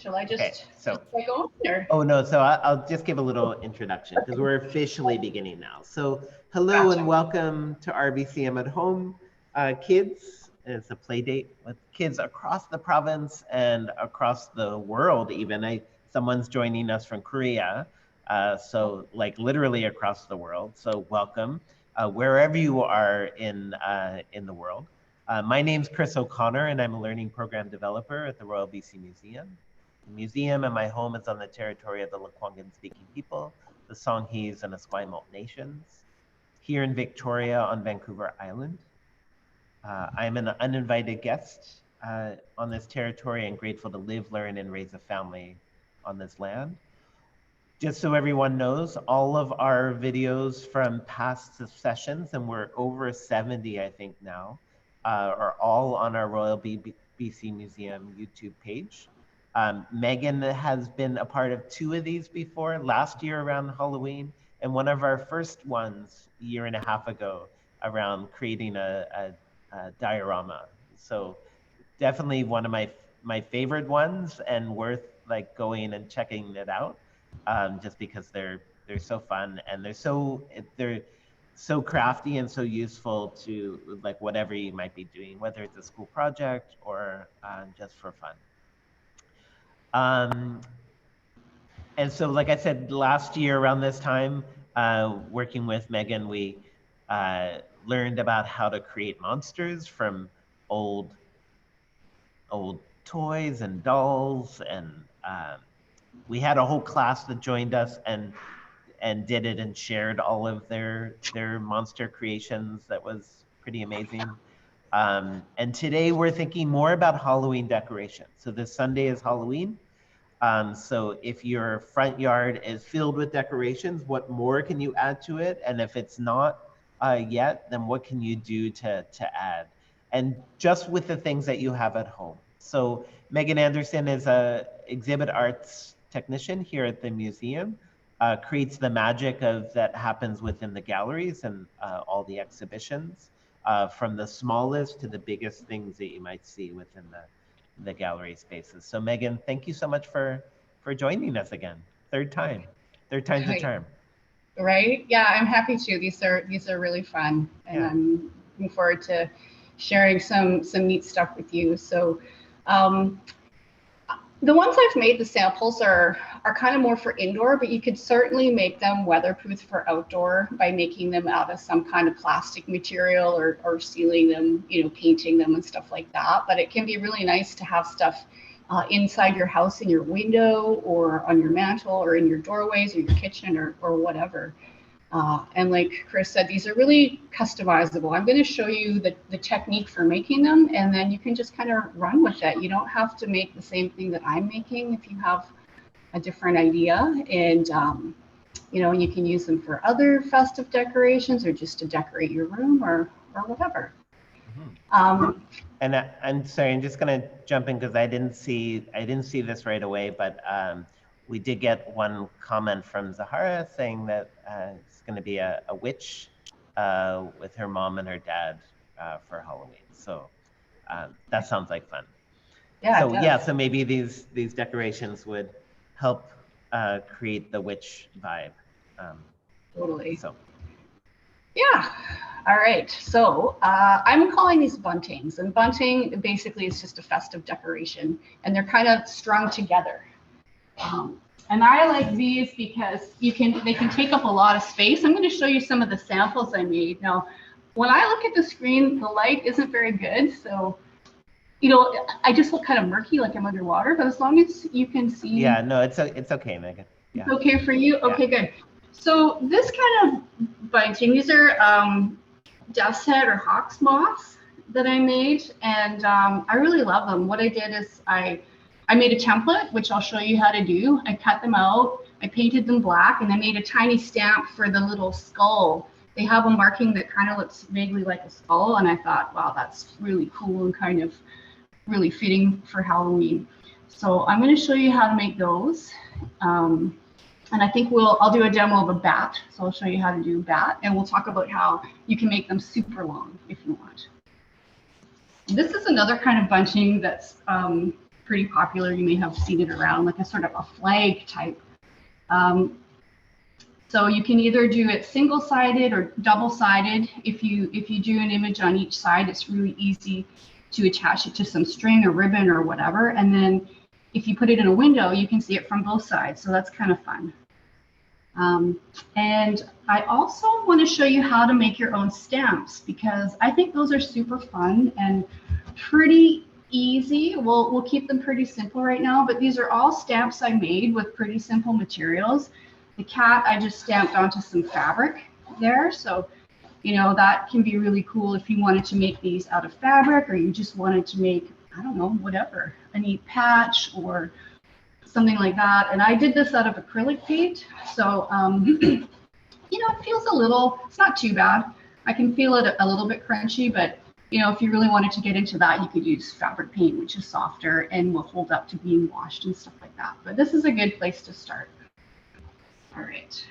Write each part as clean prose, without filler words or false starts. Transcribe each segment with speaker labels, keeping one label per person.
Speaker 1: Shall I just
Speaker 2: Okay, so
Speaker 1: get going there?
Speaker 2: oh no, so I'll just give a little introduction because we're officially beginning now. So hello and welcome to RBCM at Home, kids. It's a play date with kids across the province and across the world even. Someone's joining us from Korea, so like literally across the world. So welcome, wherever you are in the world. My name's Chris O'Connor and I'm a learning program developer at the Royal BC Museum. The museum and my home is on the territory of the Lekwungen-speaking people, the Songhees and Esquimalt nations, here in Victoria on Vancouver Island. I'm an uninvited guest on this territory and grateful to live, learn, and raise a family on this land. Just so everyone knows, all of our videos from past sessions, and we're over 70, I think now, are all on our Royal BC Museum YouTube page. Megan has been a part of 2 of these before, last year around Halloween, and one of our first ones a year and a half ago around creating a diorama. So definitely one of my favorite ones and worth like going and checking it out, just because they're so fun and they're so crafty and so useful to like whatever you might be doing, whether it's a school project or just for fun. And so, like I said, last year around this time, working with Megan, we learned about how to create monsters from old toys and dolls, and we had a whole class that joined us and did it and shared all of their monster creations. That was pretty amazing. And today we're thinking more about Halloween decorations. So this Sunday is Halloween. So if your front yard is filled with decorations, what more can you add to it? And if it's not yet, then what can you do to add? And just with the things that you have at home. So Megan Anderson is a exhibit arts technician here at the museum, creates the magic that happens within the galleries and all the exhibitions, from the smallest to the biggest things that you might see within the gallery spaces. So Megan, thank you so much for joining us again. Third time's a charm.
Speaker 1: Right? Yeah, I'm happy to. These are really fun, and yeah. I'm looking forward to sharing some neat stuff with you. So the ones I've made, the samples are kind of more for indoor, but you could certainly make them weatherproof for outdoor by making them out of some kind of plastic material or sealing them, painting them and stuff like that. But it can be really nice to have stuff inside your house, in your window or on your mantle or in your doorways or your kitchen or whatever. And like Chris said, these are really customizable. I'm going to show you the technique for making them, and then you can just kind of run with it. You don't have to make the same thing that I'm making if you have a different idea. And, you can use them for other festive decorations or just to decorate your room or whatever.
Speaker 2: Mm-hmm. And I'm sorry, I'm just going to jump in because I didn't see this right away, but we did get one comment from Zahara saying that it's going to be a witch with her mom and her dad for Halloween. So that sounds like fun. Yeah. So maybe these decorations would help create the witch vibe.
Speaker 1: Totally.
Speaker 2: So.
Speaker 1: Yeah. All right. So I'm calling these buntings, and bunting basically is just a festive decoration, and they're kind of strung together. And I like these because they can take up a lot of space. I'm going to show you some of the samples I made. Now, when I look at the screen, the light isn't very good, so I just look kind of murky, like I'm underwater. But as long as you can see,
Speaker 2: yeah, no, it's okay, Megan. Yeah.
Speaker 1: It's okay for you. Okay, good. So this kind of bunting, these are death's head or hawk's moths that I made, and I really love them. What I did is I made a template, which I'll show you how to do. I cut them out, I painted them black, and I made a tiny stamp for the little skull. They have a marking that kind of looks vaguely like a skull, and I thought, wow, that's really cool and kind of really fitting for Halloween. So I'm going to show you how to make those. And I think I'll do a demo of a bat. So I'll show you how to do a bat, and we'll talk about how you can make them super long if you want. This is another kind of bunching that's pretty popular. You may have seen it around, like a sort of a flag type. So you can either do it single-sided or double-sided. If you do an image on each side, it's really easy to attach it to some string or ribbon or whatever. And then if you put it in a window, you can see it from both sides. So that's kind of fun. And I also want to show you how to make your own stamps, because I think those are super fun and pretty easy. We'll keep them pretty simple right now, but these are all stamps I made with pretty simple materials. The cat I just stamped onto some fabric there. So, you know, that can be really cool if you wanted to make these out of fabric, or you just wanted to make, I don't know, whatever, a neat patch or something like that. And I did this out of acrylic paint. So, you know, it feels a little, it's not too bad. I can feel it a little bit crunchy, but you know, if you really wanted to get into that, you could use fabric paint, which is softer and will hold up to being washed and stuff like that. But this is a good place to start. All right.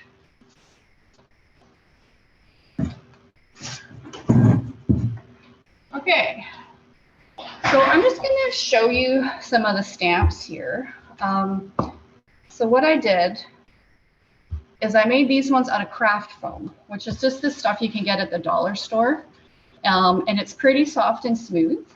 Speaker 1: Okay. So I'm just going to show you some of the stamps here. So what I did is I made these ones out of craft foam, which is just this stuff you can get at the dollar store. And it's pretty soft and smooth.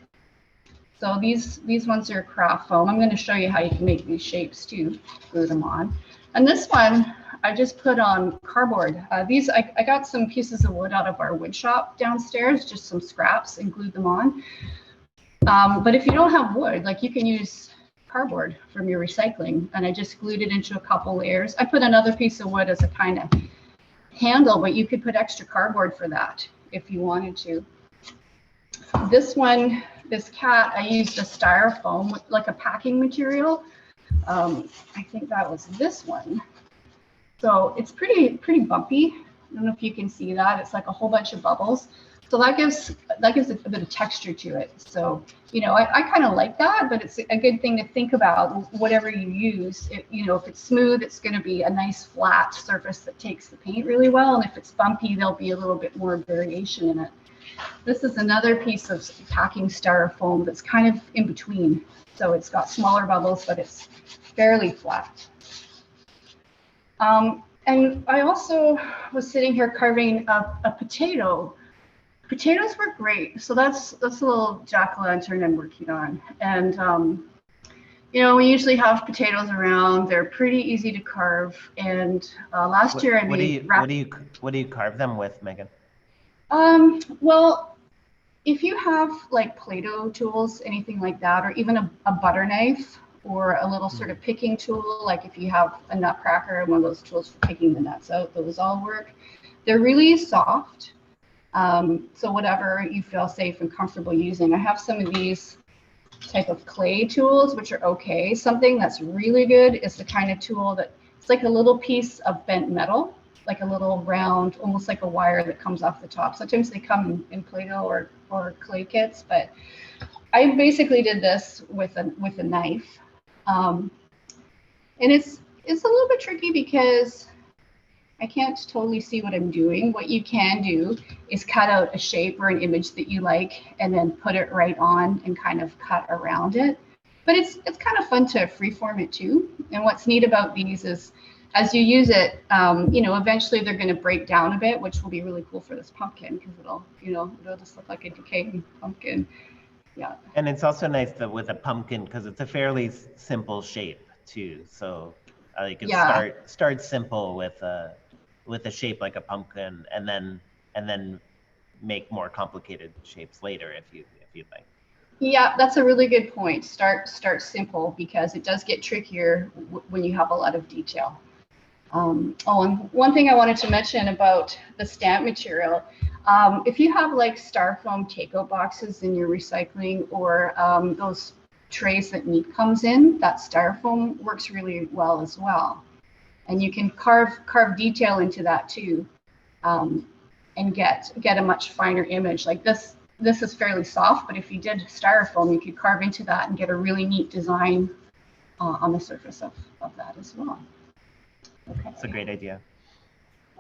Speaker 1: So these ones are craft foam. I'm going to show you how you can make these shapes too, glue them on. And this one, I just put on cardboard. I got some pieces of wood out of our wood shop downstairs, just some scraps, and glued them on. But if you don't have wood, like you can use cardboard from your recycling, and I just glued it into a couple layers. I put another piece of wood as a kind of handle, but you could put extra cardboard for that if you wanted to. This one, this cat, I used a styrofoam, like a packing material. I think that was this one. So it's pretty bumpy. I don't know if you can see that. It's like a whole bunch of bubbles. So that gives a bit of texture to it. So, you know, I kind of like that, but it's a good thing to think about whatever you use. You know, if it's smooth, it's going to be a nice flat surface that takes the paint really well. And if it's bumpy, there'll be a little bit more variation in it. This is another piece of packing styrofoam that's kind of in between. So it's got smaller bubbles, but it's fairly flat. And I also was sitting here carving a potato. Potatoes were great. So that's a little jack-o'-lantern I'm working on. And, you know, we usually have potatoes around. They're pretty easy to carve. And last year I made...
Speaker 2: What do you carve them with, Megan?
Speaker 1: Well, if you have like Play-Doh tools, anything like that, or even a butter knife or a little sort of picking tool, like if you have a nutcracker and one of those tools for picking the nuts out, those all work. They're really soft. So whatever you feel safe and comfortable using. I have some of these type of clay tools, which are okay. Something that's really good is the kind of tool that it's like a little piece of bent metal, like a little round, almost like a wire that comes off the top. Sometimes they come in Play-Doh or clay kits, but I basically did this with a knife. And it's a little bit tricky because I can't totally see what I'm doing. What you can do is cut out a shape or an image that you like and then put it right on and kind of cut around it. But it's kind of fun to freeform it too. And what's neat about these is as you use it, you know, eventually they're going to break down a bit, which will be really cool for this pumpkin because it'll just look like a decaying pumpkin. Yeah.
Speaker 2: And it's also nice that with a pumpkin, because it's a fairly simple shape too. So you can start simple with a shape like a pumpkin, and then make more complicated shapes later if you'd like.
Speaker 1: Yeah, that's a really good point. Start simple because it does get trickier when you have a lot of detail. And one thing I wanted to mention about the stamp material, if you have like styrofoam takeout boxes in your recycling or those trays that meat comes in, that styrofoam works really well as well. And you can carve detail into that too, and get a much finer image. Like this is fairly soft, but if you did styrofoam, you could carve into that and get a really neat design on the surface of that as well. Okay.
Speaker 2: That's a great idea.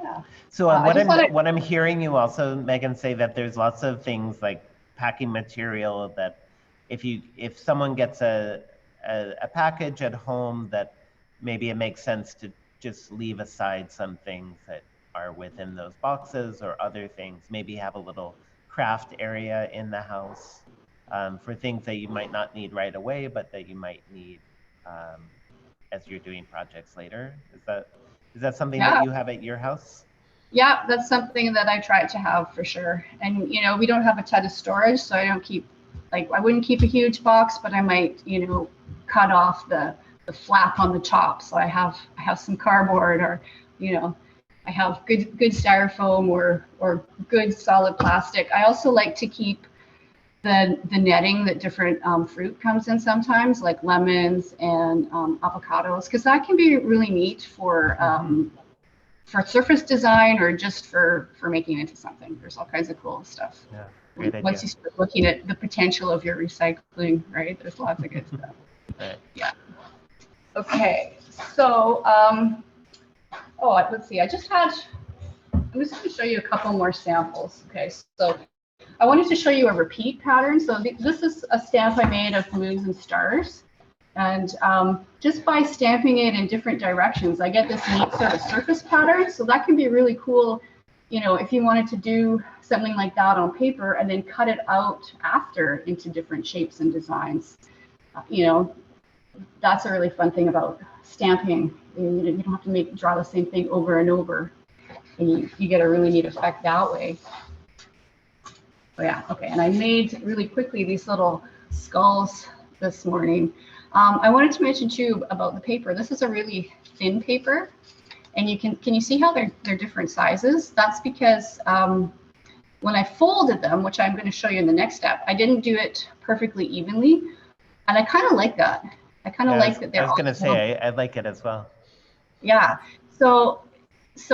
Speaker 1: Yeah.
Speaker 2: So what I'm hearing you also, Megan, say that there's lots of things like packing material that if someone gets a a package at home that maybe it makes sense to just leave aside some things that are within those boxes or other things. Maybe have a little craft area in the house for things that you might not need right away, but that you might need as you're doing projects later. Is that something that
Speaker 1: Yeah.
Speaker 2: you have at your house?
Speaker 1: Yeah, that's something that I try to have for sure. And, you know, we don't have a ton of storage, so I don't keep, like, I wouldn't keep a huge box, but I might, you know, cut off the flap on the top. So I have some cardboard, or, you know, I have good styrofoam or good solid plastic. I also like to keep the netting that different fruit comes in sometimes, like lemons and avocados, because that can be really neat for surface design or just for making into something. There's all kinds of cool stuff.
Speaker 2: Yeah, great idea.
Speaker 1: Once you start looking at the potential of your recycling, right? There's lots of good stuff.
Speaker 2: Right.
Speaker 1: Yeah. Okay. So, let's see. I'm just going to show you a couple more samples. Okay. So I wanted to show you a repeat pattern. So this is a stamp I made of moons and stars. And just by stamping it in different directions, I get this neat sort of surface pattern. So that can be really cool, you know, if you wanted to do something like that on paper and then cut it out after into different shapes and designs. You know, that's a really fun thing about stamping. You don't have to draw the same thing over and over. And you get a really neat effect that way. Oh yeah, okay. And I made really quickly these little skulls this morning. I wanted to mention too about the paper. This is a really thin paper, and can you see how they're different sizes? That's because when I folded them, which I'm going to show you in the next step, I didn't do it perfectly evenly, and I kind of like that. I kind of like that they're.
Speaker 2: I was going to say I like it as well.
Speaker 1: Yeah. So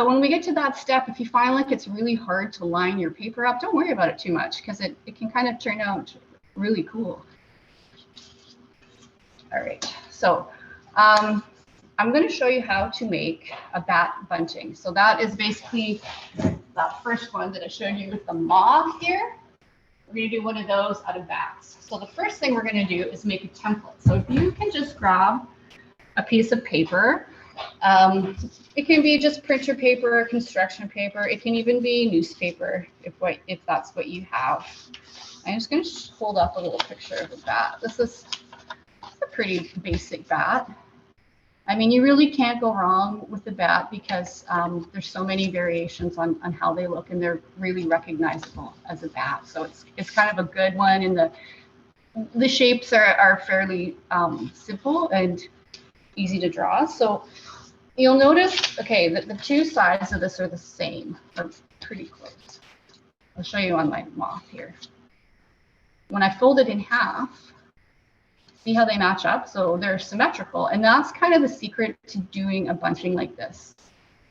Speaker 1: when we get to that step, if you find like it's really hard to line your paper up, don't worry about it too much, because it can kind of turn out really cool. All right, so I'm going to show you how to make a bat bunting. So that is basically that first one that I showed you with the moth here. We're going to do one of those out of bats. So the first thing we're going to do is make a template. So if you can just grab a piece of paper, it can be just printer paper, construction paper. It can even be newspaper if that's what you have. I'm just going to hold up a little picture of the bat. This is a pretty basic bat. I mean, you really can't go wrong with the bat because there's so many variations on how they look, and they're really recognizable as a bat. So it's kind of a good one, and the shapes are fairly simple and easy to draw. So you'll notice, okay, that the two sides of this are the same, or pretty close. I'll show you on my moth here. When I fold it in half, see how they match up? So they're symmetrical, and that's kind of the secret to doing a bunching like this.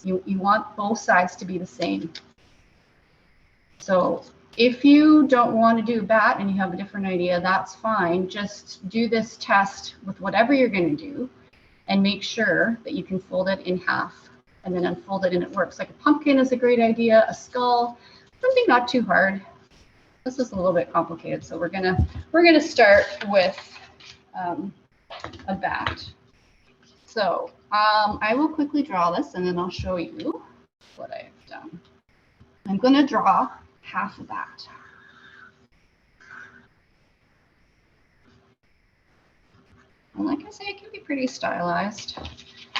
Speaker 1: You want both sides to be the same. So if you don't want to do a bat and you have a different idea, that's fine. Just do this test with whatever you're going to do and make sure that you can fold it in half and then unfold it and it works. Like a pumpkin is a great idea, a skull, something not too hard. This is a little bit complicated, so we're gonna start with a bat. So I will quickly draw this and then I'll show you what I've done. I'm going to draw half a bat. And like I say, it can be pretty stylized.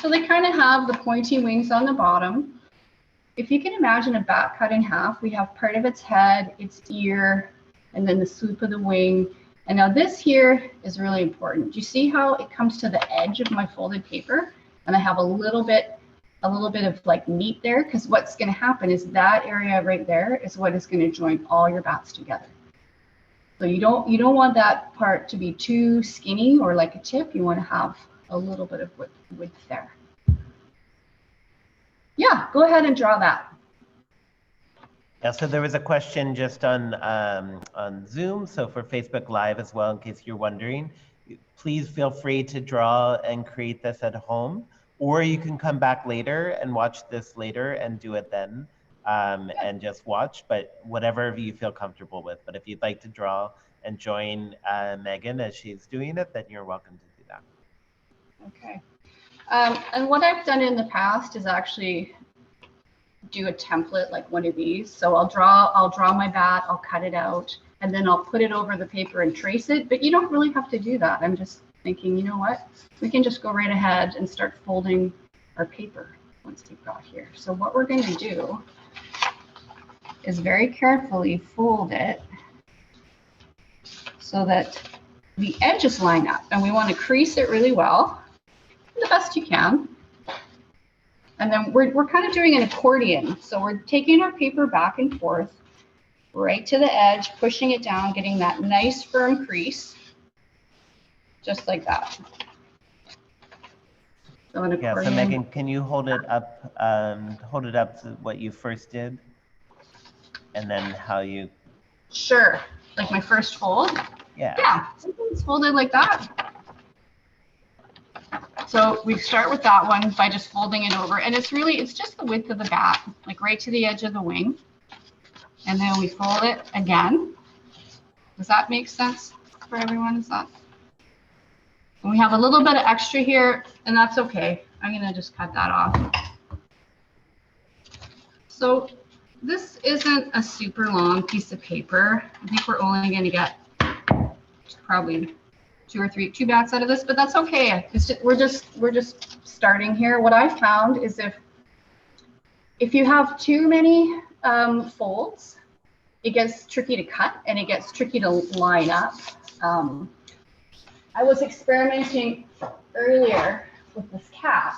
Speaker 1: So they kind of have the pointy wings on the bottom. If you can imagine a bat cut in half, we have part of its head, its ear, and then the swoop of the wing. And now this here is really important. Do you see how it comes to the edge of my folded paper? And I have a little bit of like meat there, because what's going to happen is that area right there is what is going to join all your bats together. So you don't want that part to be too skinny or like a tip. You want to have a little bit of width there. Yeah, go ahead and draw that.
Speaker 2: Yeah, so there was a question just on Zoom, so for Facebook Live as well, in case you're wondering, please feel free to draw and create this at home, or you can come back later and watch this later and do it then, and just watch, but whatever you feel comfortable with. But if you'd like to draw and join Megan as she's doing it, then you're welcome to do that.
Speaker 1: Okay. And what I've done in the past is actually do a template like one of these. So I'll draw my bat, I'll cut it out, and then I'll put it over the paper and trace it. But you don't really have to do that. I'm just thinking, you know what? We can just go right ahead and start folding our paper once we've got here. So what we're going to do is very carefully fold it so that the edges line up, and we want to crease it really well, the best you can. And then we're kind of doing an accordion. So we're taking our paper back and forth right to the edge, pushing it down, getting that nice firm crease, just like that. So an accordion.
Speaker 2: Yeah, so Megan, can you hold it up to what you first did? And then how you...
Speaker 1: Sure, like my first fold?
Speaker 2: Yeah.
Speaker 1: Yeah, sometimes folded like that. So we start with that one by just folding it over, and it's just the width of the bat, like right to the edge of the wing. And then we fold it again. Does that make sense for everyone? Is that? And we have a little bit of extra here, and that's okay. I'm gonna just cut that off. So this isn't a super long piece of paper. I think we're only gonna get probably two bats out of this, but that's okay. We're just starting here. What I found is if you have too many folds, it gets tricky to cut and it gets tricky to line up. I was experimenting earlier with this cat.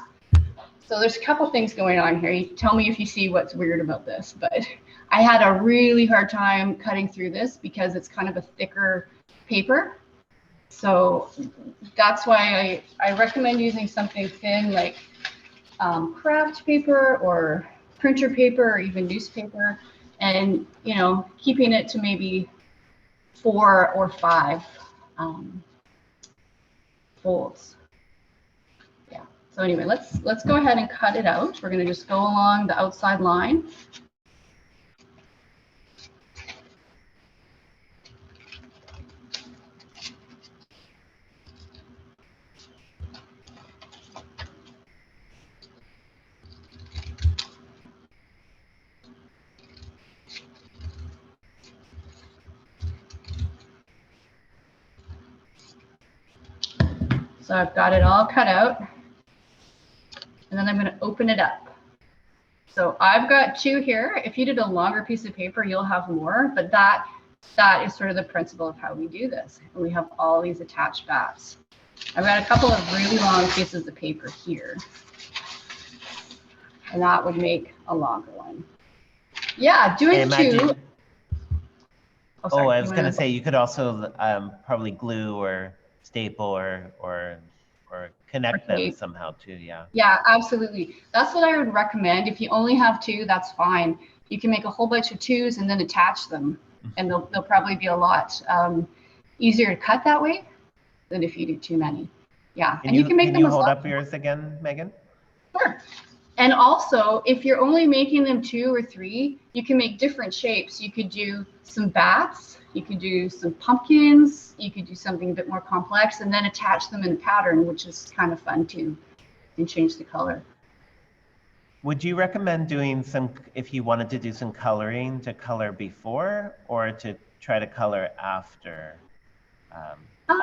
Speaker 1: So there's a couple things going on here. You tell me if you see what's weird about this, but I had a really hard time cutting through this because it's kind of a thicker paper. So that's why I recommend using something thin like craft paper or printer paper or even newspaper, and keeping it to maybe 4 or 5 folds. Yeah. So anyway, let's go ahead and cut it out. We're going to just go along the outside line. So I've got it all cut out, and then I'm going to open it up. So I've got 2 here. If you did a longer piece of paper, you'll have more, but that is sort of the principle of how we do this. And we have all these attached bats. I've got a couple of really long pieces of paper here, and that would make a longer one. Yeah, doing 2.
Speaker 2: Oh, I was going to say you could also probably glue or staple or connect them somehow too. Yeah. Yeah,
Speaker 1: absolutely. That's what I would recommend. If you only have 2, that's fine. You can make a whole bunch of 2s and then attach them, and they'll probably be a lot easier to cut that way than if you do too many. Yeah, and you can make them.
Speaker 2: Can you hold up yours again, Megan?
Speaker 1: Sure. And also, if you're only making them 2 or 3, you can make different shapes. You could do some bats, you could do some pumpkins, you could do something a bit more complex, and then attach them in a pattern, which is kind of fun too, and change the color.
Speaker 2: Would you recommend doing if you wanted to do some coloring, to color before or to try to color after?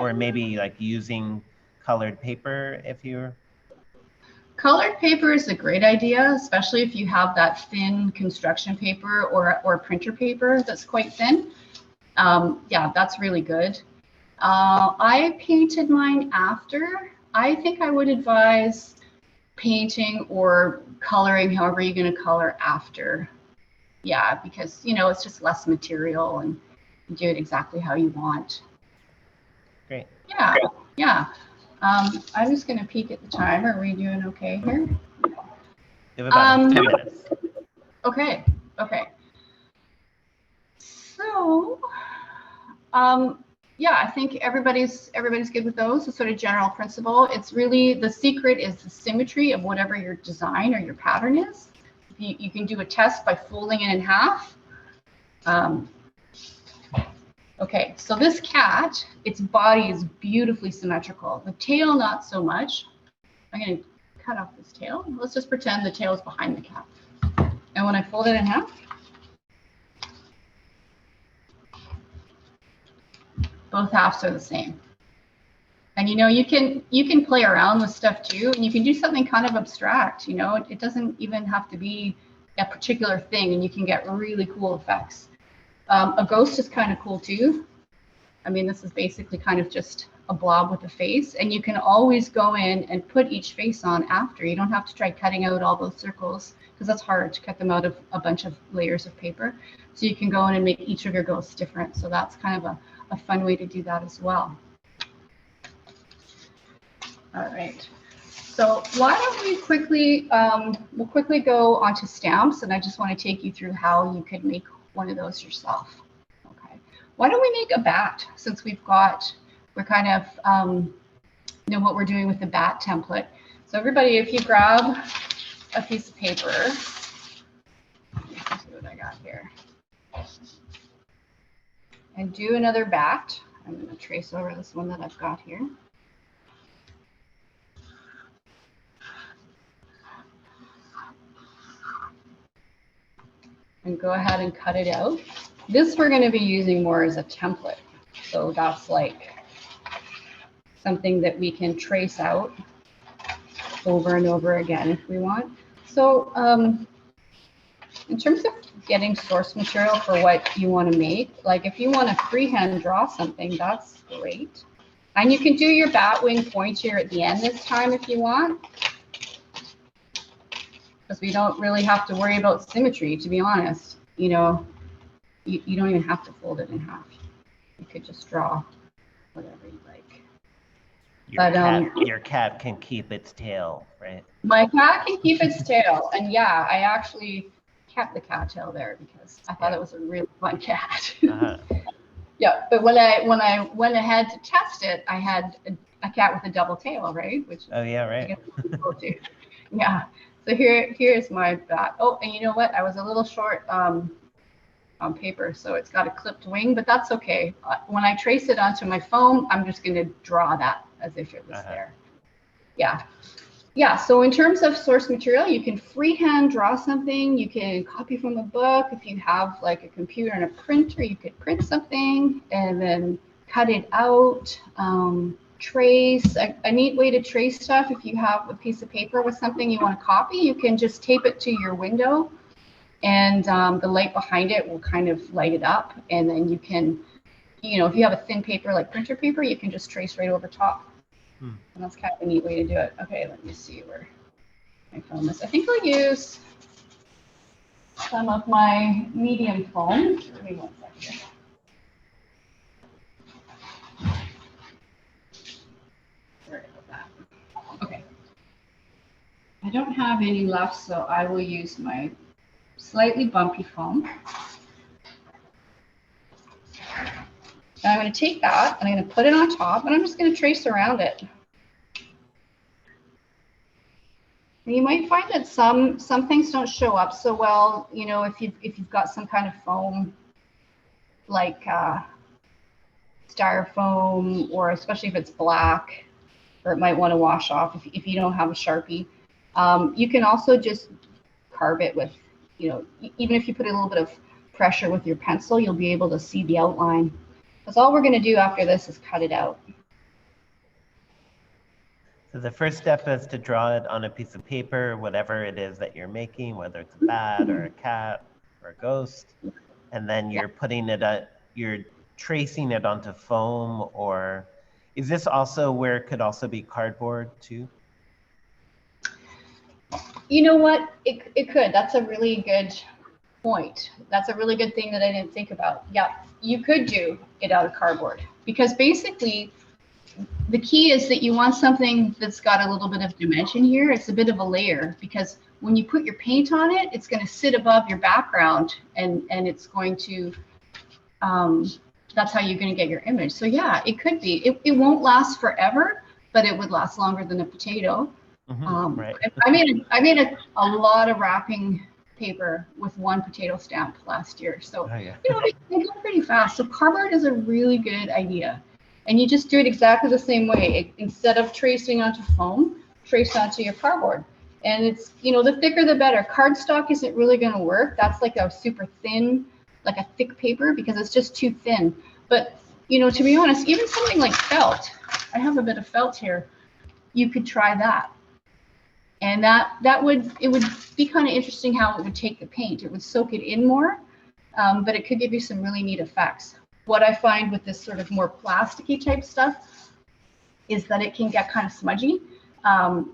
Speaker 2: Or maybe like using colored paper if you're...
Speaker 1: Colored paper is a great idea, especially if you have that thin construction paper or printer paper that's quite thin. Yeah, that's really good. I painted mine after. I think I would advise painting or coloring however you're going to color after. Yeah, because, it's just less material and you do it exactly how you want.
Speaker 2: Great.
Speaker 1: Yeah, yeah. I'm just going to peek at the time. Are we doing okay here?
Speaker 2: You have about 10 minutes.
Speaker 1: Okay. So, yeah, I think everybody's good with those. The sort of general principle. It's really, the secret is the symmetry of whatever your design or your pattern is. You can do a test by folding it in half. Okay, so this cat, its body is beautifully symmetrical. The tail, not so much. I'm going to cut off this tail. Let's just pretend the tail is behind the cat. And when I fold it in half, both halves are the same. And you know, you can play around with stuff too, and you can do something kind of abstract. You know, it doesn't even have to be a particular thing, and you can get really cool effects. A ghost is kind of cool too. I mean, this is basically kind of just a blob with a face, and you can always go in and put each face on after. You don't have to try cutting out all those circles, because that's hard to cut them out of a bunch of layers of paper. So you can go in and make each of your ghosts different. So that's kind of a fun way to do that as well. All right. So why don't we quickly, we'll quickly go onto stamps, and I just want to take you through how you could make one of those yourself. Okay. Why don't we make a bat, since we're kind of know what we're doing with the bat template. So everybody, if you grab a piece of paper, let me see what I got here, and do another bat. I'm going to trace over this one that I've got here. And go ahead and cut it out. This we're going to be using more as a template. So that's like something that we can trace out over and over again if we want. So in terms of getting source material for what you want to make, like if you want to freehand draw something, that's great. And you can do your bat wing point here at the end this time if you want, because we don't really have to worry about symmetry, to be honest. You know, you don't even have to fold it in half. You could just draw whatever you like.
Speaker 2: Your cat can keep its tail, right?
Speaker 1: My cat can keep its tail. And yeah, I actually kept the cat tail there because I thought it was a really fun cat. Yeah, but when I went ahead to test it, I had a cat with a double tail, right? Which
Speaker 2: right.
Speaker 1: Yeah. So here's my bat. Oh, and you know what? I was a little short on paper, so it's got a clipped wing, but that's okay. When I trace it onto my phone, I'm just going to draw that as if it was there. Yeah. Yeah, so in terms of source material, you can freehand draw something. You can copy from a book. If you have like a computer and a printer, you could print something and then cut it out. Trace, a neat way to trace stuff, if you have a piece of paper with something you want to copy, you can just tape it to your window, and the light behind it will kind of light it up, and then you can, you know, if you have a thin paper like printer paper, you can just trace right over top. And that's kind of a neat way to do it. Okay, let me see where I found this. I think I'll use some of my medium foam. Give me 1 second. Okay, I don't have any left, so I will use my slightly bumpy foam. And I'm going to take that and I'm going to put it on top, and I'm just going to trace around it. And you might find that some things don't show up so well, you know, if you've got some kind of foam like styrofoam, or especially if it's black, or it might want to wash off if you don't have a Sharpie. You can also just carve it with, you know, even if you put a little bit of pressure with your pencil, you'll be able to see the outline. Because all we're going to do after this is cut it out.
Speaker 2: So the first step is to draw it on a piece of paper, whatever it is that you're making, whether it's a bat or a cat or a ghost. And then you're putting it, you're tracing it onto foam, or is this also where it could also be cardboard too?
Speaker 1: You know what? It could. That's a really good point. That's a really good thing that I didn't think about. Yeah, you could do it out of cardboard, because basically the key is that you want something that's got a little bit of dimension here. It's a bit of a layer, because when you put your paint on it, it's going to sit above your background, and it's going to, that's how you're going to get your image. So yeah, it could be. It won't last forever, but it would last longer than a potato.
Speaker 2: Right.
Speaker 1: I made a lot of wrapping paper with one potato stamp last year. So you know, they go pretty fast. So cardboard is a really good idea. And you just do it exactly the same way. Instead of tracing onto foam, trace onto your cardboard. And it's, you know, the thicker the better. Cardstock isn't really going to work. That's like a super thin, like a thick paper, because it's just too thin. But, you know, to be honest, even something like felt, I have a bit of felt here, you could try that. And it would be kind of interesting how it would take the paint. It would soak it in more, but it could give you some really neat effects. What I find with this sort of more plasticky type stuff is that it can get kind of smudgy.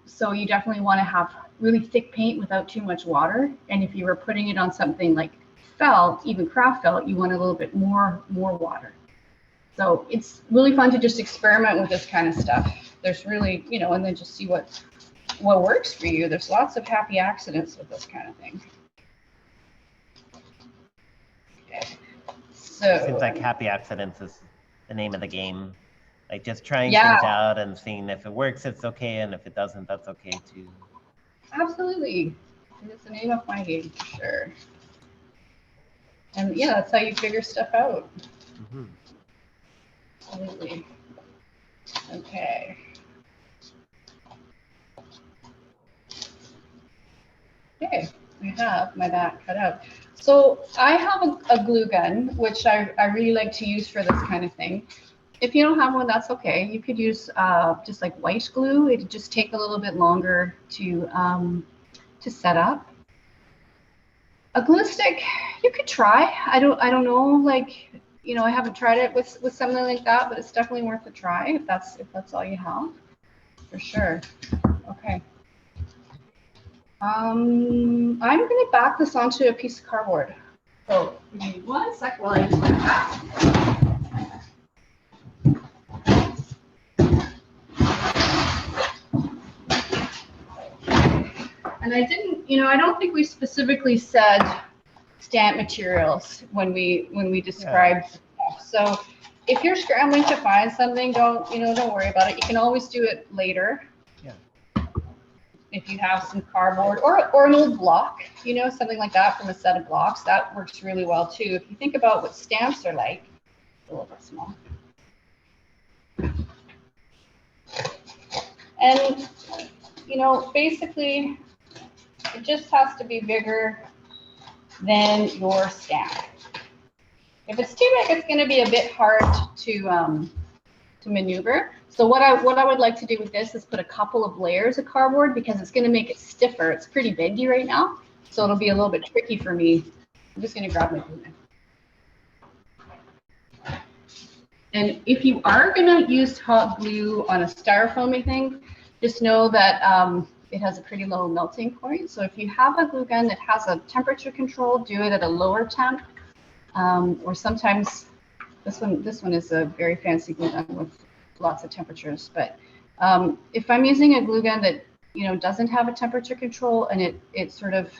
Speaker 1: So you definitely want to have really thick paint without too much water. And if you were putting it on something like felt, even craft felt, you want a little bit more water. So it's really fun to just experiment with this kind of stuff. There's really, you know, and then just see what works for you. There's lots of happy accidents with this kind of thing. Okay. So
Speaker 2: seems like happy accidents is the name of the game. Like just trying things out and seeing if it works, it's okay, and if it doesn't, that's okay too.
Speaker 1: Absolutely. It's the name of my game for sure. And yeah, that's how you figure stuff out.
Speaker 2: Mm-hmm.
Speaker 1: Absolutely. Okay. Okay, I have my back cut out. So I have a glue gun, which I really like to use for this kind of thing. If you don't have one, that's okay. You could use just like white glue. It'd just take a little bit longer to set up. A glue stick, you could try. I don't know, like, you know, I haven't tried it with something like that, but it's definitely worth a try if that's all you have, for sure. Okay. I'm going to back this onto a piece of cardboard. So give me 1 sec while I do that. And I didn't, you know, I don't think we specifically said stamp materials when we described stuff. So if you're scrambling to find something, don't worry about it. You can always do it later.
Speaker 2: Yeah.
Speaker 1: If you have some cardboard or an old block, you know, something like that from a set of blocks, that works really well too. If you think about what stamps are like, a little bit small. And, you know, basically, it just has to be bigger than your stamp. If it's too big, it's going to be a bit hard to maneuver. So what I would like to do with this is put a couple of layers of cardboard, because it's going to make it stiffer. It's pretty bendy right now, so it'll be a little bit tricky for me. I'm just going to grab my glue knife. And if you are going to use hot glue on a styrofoamy thing, just know that it has a pretty low melting point. So if you have a glue gun that has a temperature control, do it at a lower temp. Or sometimes this one is a very fancy glue gun with lots of temperatures. But if I'm using a glue gun that, you know, doesn't have a temperature control, and it sort of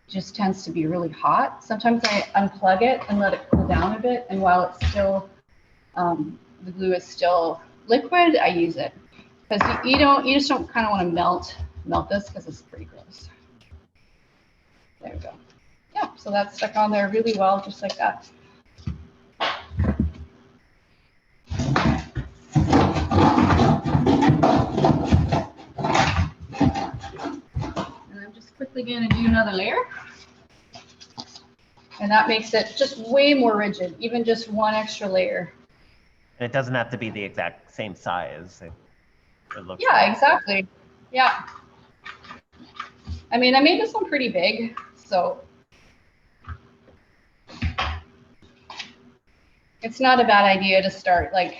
Speaker 1: just tends to be really hot, sometimes I unplug it and let it cool down a bit. And while it's still the glue is still liquid, I use it. Because you just don't kind of want to melt this, because it's pretty gross. There we go. Yeah, so that's stuck on there really well, just like that. And I'm just quickly going to do another layer. And that makes it just way more rigid, even just one extra layer.
Speaker 2: And it doesn't have to be the exact same size. It looks
Speaker 1: yeah, exactly. Yeah. I mean, I made this one pretty big, so it's not a bad idea to start like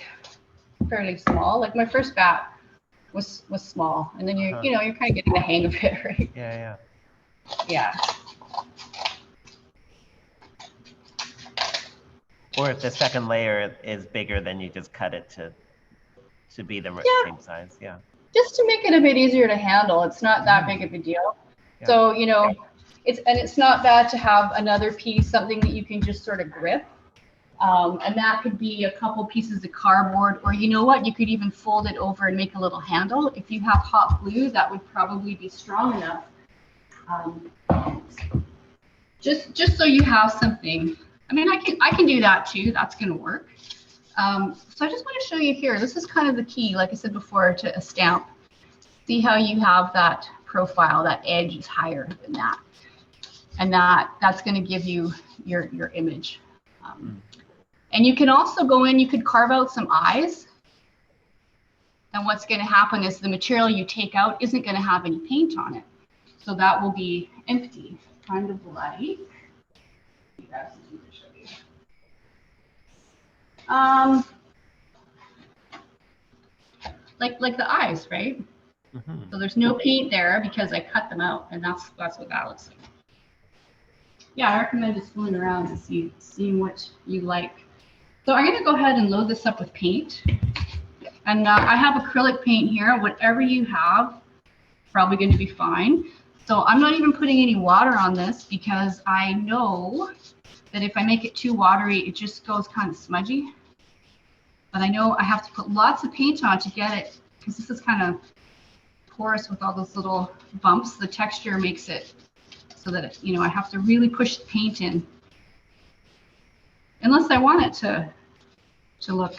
Speaker 1: fairly small. Like my first bat was small, and then you're kind of getting the hang of it, right?
Speaker 2: Yeah.
Speaker 1: Yeah.
Speaker 2: Or if the second layer is bigger, then you just cut it to be the same size. Yeah.
Speaker 1: Just to make it a bit easier to handle. It's not that big of a deal. Yeah. So, you know, it's not bad to have another piece, something that you can just sort of grip. And that could be a couple pieces of cardboard, or you know what, you could even fold it over and make a little handle. If you have hot glue, that would probably be strong enough. Just so you have something. I mean, I can do that too. That's going to work. So I just want to show you here. This is kind of the key, like I said before, to a stamp. See how you have that profile, that edge is higher than that. And that's going to give you your image. And you can also go in, you could carve out some eyes. And what's going to happen is the material you take out isn't going to have any paint on it. So that will be empty, kind of like the eyes, right? So there's no paint there because I cut them out, and that's what that looks like. Yeah, I recommend just fooling around and seeing what you like. So I'm going to go ahead and load this up with paint. And I have acrylic paint here. Whatever you have, probably going to be fine. So I'm not even putting any water on this because I know that if I make it too watery, it just goes kind of smudgy. But I know I have to put lots of paint on to get it, because this is kind of porous with all those little bumps. The texture makes it so that I have to really push the paint in. Unless I want it to look,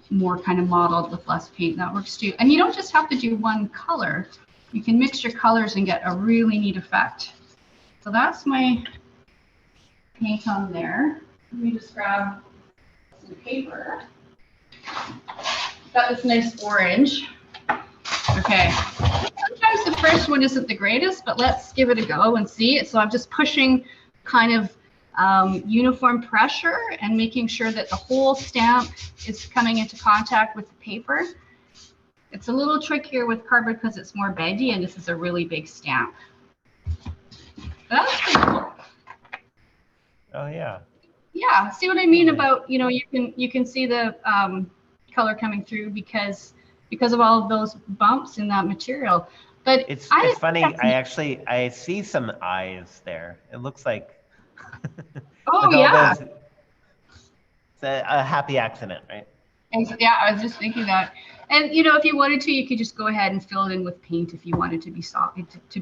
Speaker 1: more kind of modeled with less paint, that works too. And you don't just have to do one color. You can mix your colors and get a really neat effect. So that's my paint on there. Let me just grab some paper. Got this nice orange. Okay. Sometimes the first one isn't the greatest, but let's give it a go and see it. So I'm just pushing kind of uniform pressure and making sure that the whole stamp is coming into contact with the paper. It's a little trickier with cardboard because it's more bendy, and this is a really big stamp. That was pretty cool.
Speaker 2: Oh yeah.
Speaker 1: Yeah, see what I mean about, you can see the color coming through because of all of those bumps in that material. But
Speaker 2: it's funny. I see some eyes there. It looks like
Speaker 1: oh yeah,
Speaker 2: it's a happy accident, right?
Speaker 1: And so, yeah, I was just thinking that. And if you wanted to, you could just go ahead and fill it in with paint if you wanted to be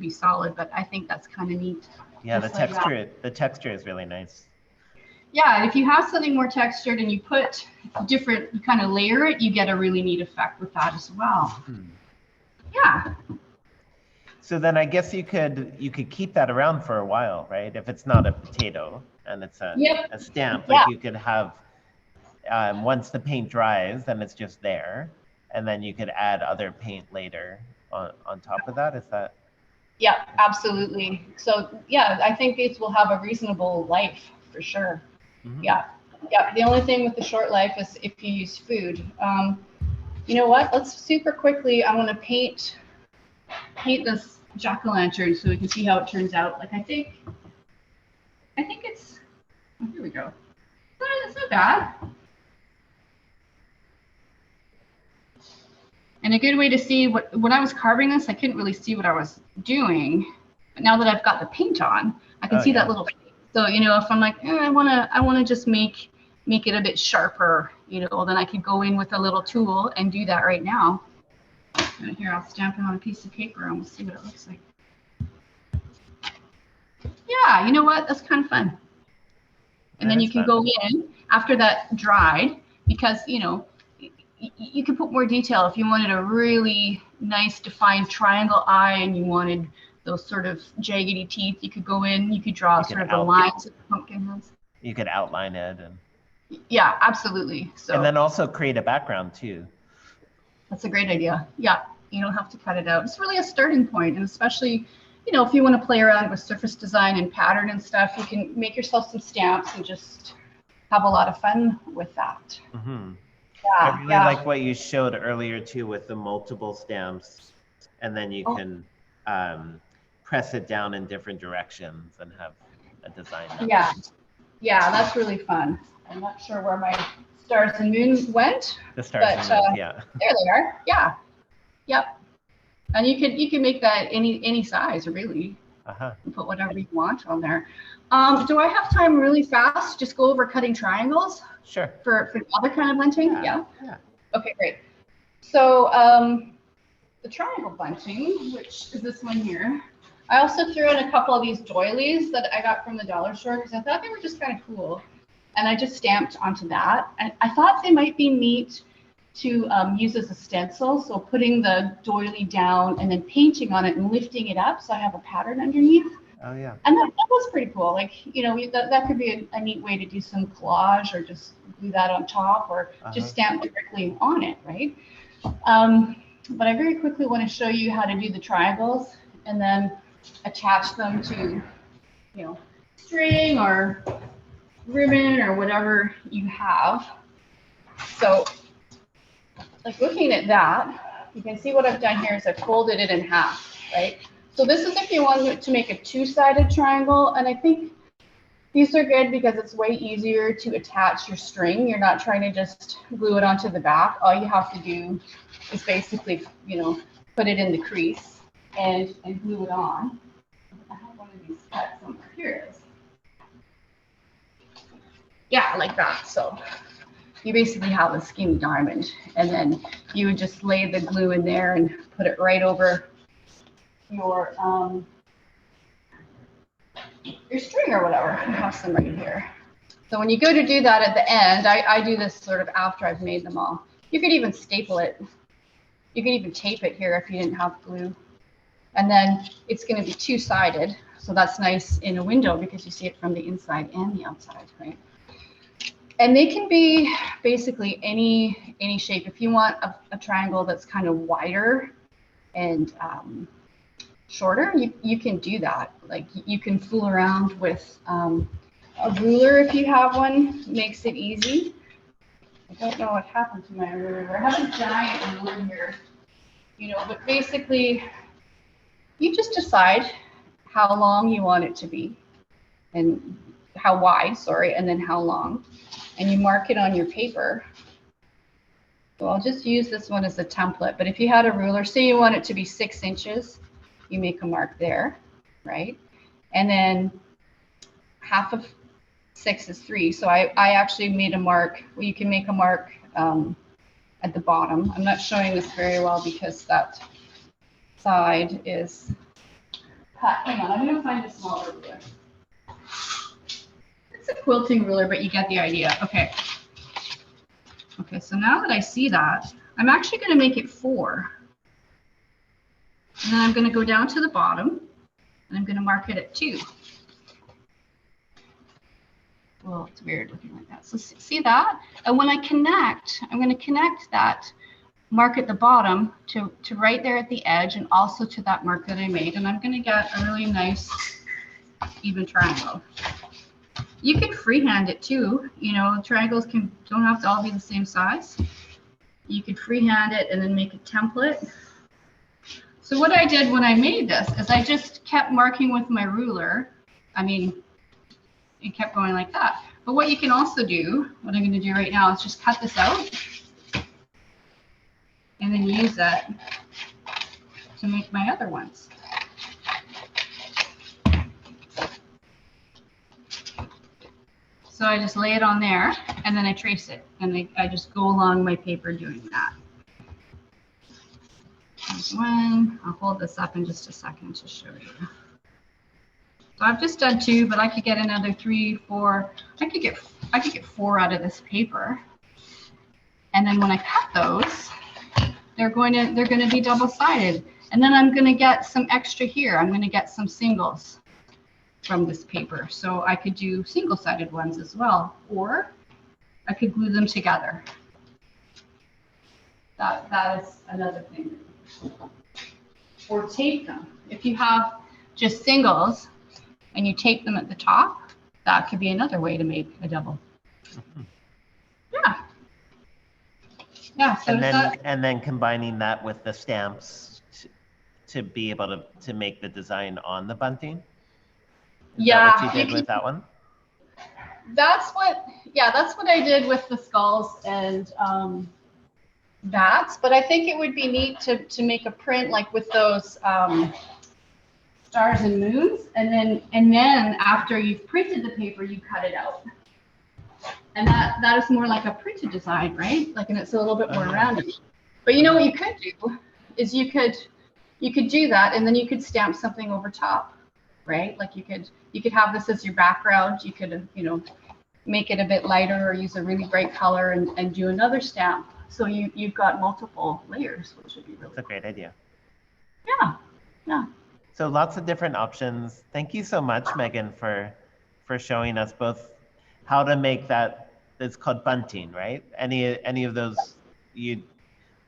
Speaker 1: solid. But I think that's kind of neat.
Speaker 2: Yeah, the texture is really nice.
Speaker 1: Yeah, and if you have something more textured and you put you kind of layer it, you get a really neat effect with that as well. Yeah.
Speaker 2: So then I guess you could keep that around for a while, right? If it's not a potato and it's a stamp, like you could have, once the paint dries, then it's just there. And then you could add other paint later on top of that. Is that?
Speaker 1: Yeah, absolutely. So yeah, I think these will have a reasonable life for sure. Yeah. The only thing with the short life is if you use food. You know what? Let's super quickly. I want to paint this jack-o'-lantern so we can see how it turns out. Like I think it's. Oh, here we go. It's not bad. And a good way to see when I was carving this, I couldn't really see what I was doing. But now that I've got the paint on, I can see that little. So if I'm like, I wanna just make it a bit sharper, then I could go in with a little tool and do that right now. And here, I'll stamp it on a piece of paper and we'll see what it looks like. Yeah, you know what? That's kind of fun. And then you can go in after that dried, because you can put more detail if you wanted a really nice defined triangle eye and you wanted those sort of jaggedy teeth. You could go in, you could draw sort of the lines of the pumpkin heads.
Speaker 2: You could outline it.
Speaker 1: Yeah, absolutely. So.
Speaker 2: And then also create a background too.
Speaker 1: That's a great idea. Yeah, you don't have to cut it out. It's really a starting point, and especially, if you want to play around with surface design and pattern and stuff, you can make yourself some stamps and just have a lot of fun with that.
Speaker 2: I really like what you showed earlier too with the multiple stamps, and then you can press it down in different directions and have a design. Yeah, that's really fun. I'm not sure where my stars and moon went. The stars and moon, yeah.
Speaker 1: There they are. Yeah. Yep. And you can make that any size really. And put whatever you want on there. Do I have time really fast to just go over cutting triangles?
Speaker 2: Sure.
Speaker 1: For other kind of bunting? Yeah. Okay, great. So the triangle bunting, which is this one here, I also threw in a couple of these doilies that I got from the dollar store because I thought they were just kind of cool. And I just stamped onto that. And I thought they might be neat to use as a stencil. So putting the doily down and then painting on it and lifting it up so I have a pattern underneath.
Speaker 2: Oh yeah.
Speaker 1: And that was pretty cool. Like, you know, that could be a neat way to do some collage, or just glue that on top, or just stamp directly on it, right? But I very quickly want to show you how to do the triangles and then attach them to, you know, string or ribbon or whatever you have. So, like, looking at that, you can see what I've done here is I've folded it in half, right? So this is if you want to make a two-sided triangle, and I think these are good because it's way easier to attach your string. You're not trying to just glue it onto the back. All you have to do is basically, you know, put it in the crease and glue it on. I have one of these cut somewhere. Here it is. Yeah, like that. So you basically have a skinny diamond, and then you would just lay the glue in there and put it right over your string or whatever. I have some right here. So when you go to do that at the end, I do this sort of after I've made them all. You could even staple it. You could even tape it here if you didn't have glue. And then it's going to be two-sided. So that's nice in a window because you see it from the inside and the outside, right? And they can be basically any shape. If you want a triangle that's kind of wider and shorter, you can do that. Like, you can fool around with a ruler if you have one. Makes it easy. I don't know what happened to my ruler. I have a giant ruler here, you know, but basically you just decide how long you want it to be, and how wide, sorry, and then how long, and you mark it on your paper. So I'll just use this one as a template, but if you had a ruler, say you want it to be 6 inches, you make a mark there, right? And then half of 6 is 3. So I actually made a mark. Well, you can make a mark at the bottom. I'm not showing this very well because that side is cut. Hang on, I'm going to find a smaller ruler. It's a quilting ruler, but you get the idea. Okay. Okay, so now that I see that, I'm actually going to make it 4. And then I'm going to go down to the bottom, and I'm going to mark it at 2. Well, it's weird looking like that. So see that? And when I connect, I'm going to connect that mark at the bottom to right there at the edge, and also to that mark that I made. And I'm going to get a really nice even triangle. You can freehand it too. You know, triangles don't have to all be the same size. You could freehand it and then make a template. So what I did when I made this is I just kept marking with my ruler. I mean, it kept going like that. But what you can also do, what I'm going to do right now, is just cut this out and then use that to make my other ones. So I just lay it on there, and then I trace it, and I just go along my paper doing that. There's one. I'll hold this up in just a second to show you. So I've just done 2, but I could get another 3, 4. I could get 4 out of this paper. And then when I cut those, they're going to be double-sided. And then I'm going to get some extra here. I'm going to get some singles from this paper. So I could do single-sided ones as well, or I could glue them together. That is another thing. Or tape them. If you have just singles and you tape them at the top, that could be another way to make a double. Yeah. Yeah. So
Speaker 2: and then combining that with the stamps to be able to make the design on the bunting. Is that what you did with that one?
Speaker 1: That's what I did with the skulls and bats. But I think it would be neat to make a print like with those stars and moons, and then after you've printed the paper, you cut it out. And that is more like a printed design, right? Like, and it's a little bit more rounded. But you know what you could do is you could do that, and then you could stamp something over top, right? Like you could have this as your background. You could, you know, make it a bit lighter or use a really bright color and do another stamp So you've got multiple layers, which would be really
Speaker 2: That's a great idea.
Speaker 1: Yeah, yeah.
Speaker 2: So lots of different options. Thank you so much, Megan, for showing us both how to make that. It's called bunting, right? Any of those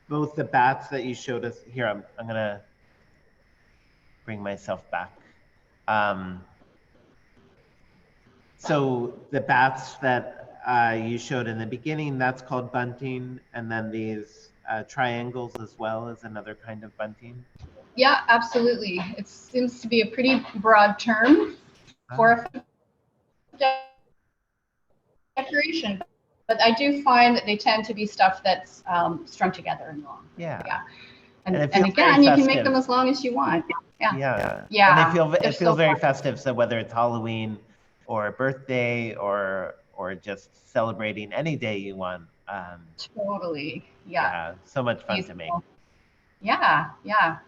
Speaker 2: both the bats that you showed us here. I'm gonna bring myself back. So the bats that you showed in the beginning, that's called bunting, and then these triangles as well is another kind of bunting.
Speaker 1: Yeah, absolutely. It seems to be a pretty broad term for decoration, but I do find that they tend to be stuff that's strung together and long.
Speaker 2: Yeah.
Speaker 1: Yeah.
Speaker 2: And
Speaker 1: again, you can make them as long as you want.
Speaker 2: Yeah.
Speaker 1: Yeah.
Speaker 2: And it feels
Speaker 1: so
Speaker 2: very
Speaker 1: fun.
Speaker 2: festive. So whether it's Halloween or a birthday or just celebrating any day you want.
Speaker 1: Totally. Yeah.
Speaker 2: So much fun to make.
Speaker 1: Yeah. Yeah.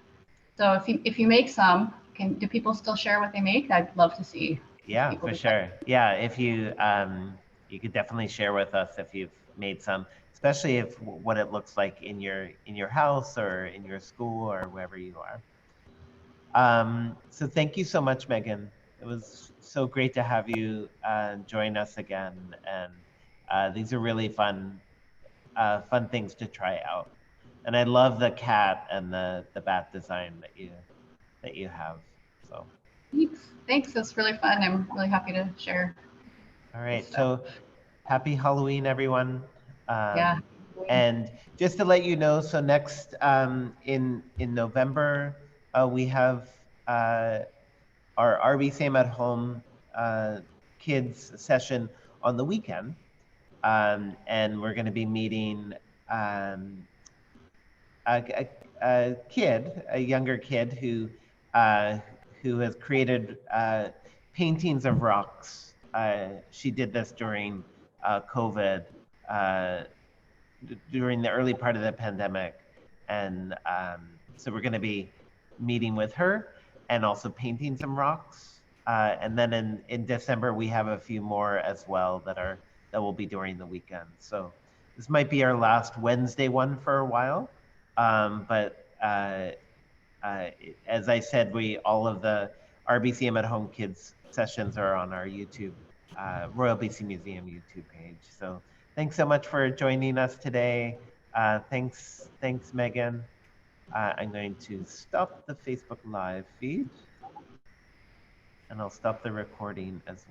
Speaker 1: So if you make some, do people still share what they make? I'd love to see.
Speaker 2: Yeah, for sure. Yeah, if you you could definitely share with us if you've made some, especially if what it looks like in your house or in your school or wherever you are. So thank you so much, Megan. It was so great to have you join us again, and these are really fun things to try out. And I love the cat and the bat design that you have. So.
Speaker 1: Thanks. That's really fun. I'm really happy to share.
Speaker 2: All right. So happy Halloween, everyone. And just to let you know, so next in November, we have our RBCM at Home kids session on the weekend. And we're going to be meeting a younger kid who has created paintings of rocks. She did this during COVID, during the early part of the pandemic, and so we're going to be meeting with her and also painting some rocks. And then in December we have a few more as well that will be during the weekend. So this might be our last Wednesday one for a while. But as I said, all of the RBCM at Home Kids sessions are on our YouTube, Royal BC Museum YouTube page. So thanks so much for joining us today. Thanks, Megan. I'm going to stop the Facebook Live feed, and I'll stop the recording as well.